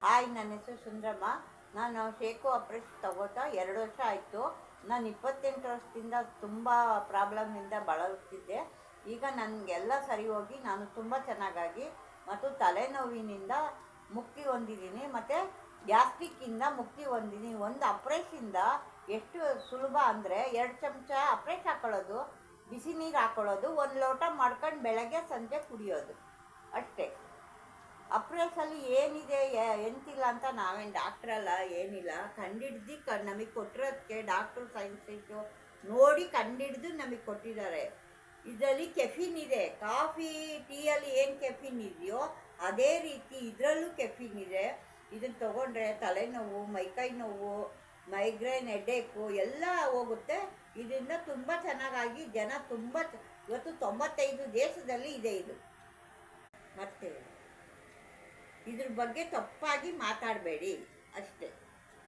Hi, ನನ್ನ ಹೆಸರು ಸುಂದ್ರಮ್ಮ. ನಾನು ಶೇಕು ಆಪ್ರೇಷನ್ ತಗೋತಾ 2 ವರ್ಷ ಆಯಿತು. ನಾನು 28 ವರ್ಷದಿಂದ ತುಂಬ ಪ್ರಾಬ್ಲಮ್ನಿಂದ ಬಳಲುತ್ತಿದ್ದೆ. ಈಗ ನನಗೆಲ್ಲ ಸರಿ ಹೋಗಿ ನಾನು ತುಂಬ ಚೆನ್ನಾಗಾಗಿ ಮತ್ತು ತಲೆನೋವಿನಿಂದ ಮುಕ್ತಿ ಹೊಂದಿದ್ದೀನಿ ಮತ್ತು ಗ್ಯಾಸ್ಟ್ರಿಕ್ಕಿಂದ ಮುಕ್ತಿ ಹೊಂದಿದ್ದೀನಿ. ಒಂದು ಆಪ್ರೇಷಿಂದ ಎಷ್ಟು ಸುಲಭ ಅಂದರೆ 2 ಚಮಚ ಆಪ್ರೇಷ್ ಹಾಕೊಳ್ಳೋದು, ಬಿಸಿ ನೀರು ಹಾಕೊಳ್ಳೋದು, 1 ಲೋಟ ಮಾಡ್ಕೊಂಡು ಬೆಳಗ್ಗೆ ಸಂಜೆ ಕುಡಿಯೋದು ಅಷ್ಟೇ. ಅಪ್ರೇಸಲ್ಲಿ ಏನಿದೆ ಎಂತಿಲ್ಲ ಅಂತ ನಾವೇನು ಡಾಕ್ಟ್ರಲ್ಲ, ಏನಿಲ್ಲ. ಕಂಡಿಡ್ದು ನಮಗೆ ಕೊಟ್ಟಿರೋದಕ್ಕೆ ಡಾಕ್ಟ್ರು ಸೈಂಟಿಸ್ಟು ನೋಡಿ ಕಂಡಿಡ್ದು ನಮಗೆ ಕೊಟ್ಟಿದ್ದಾರೆ. ಇದರಲ್ಲಿ ಕೆಫಿನ್ ಇದೆ. ಕಾಫಿ ಟೀಯಲ್ಲಿ ಏನು ಕೆಫಿನ್ ಇದೆಯೋ ಅದೇ ರೀತಿ ಇದರಲ್ಲೂ ಕೆಫಿನ್ ಇದೆ. ಇದನ್ನು ತೊಗೊಂಡ್ರೆ ತಲೆನೋವು, ಮೈಕೈ ನೋವು, ಮೈಗ್ರೇನ್, ಹೆಡ್ಡೇಕು ಎಲ್ಲ ಹೋಗುತ್ತೆ. ಇದರಿಂದ ತುಂಬ ಚೆನ್ನಾಗಾಗಿ ಜನ ತುಂಬ ಇವತ್ತು 95 ದೇಶದಲ್ಲಿ ಇದೆ ಇದು. ಮತ್ತೆ ಇದ್ರ ಬಗ್ಗೆ ತಪ್ಪಾಗಿ ಮಾತಾಡಬೇಡಿ.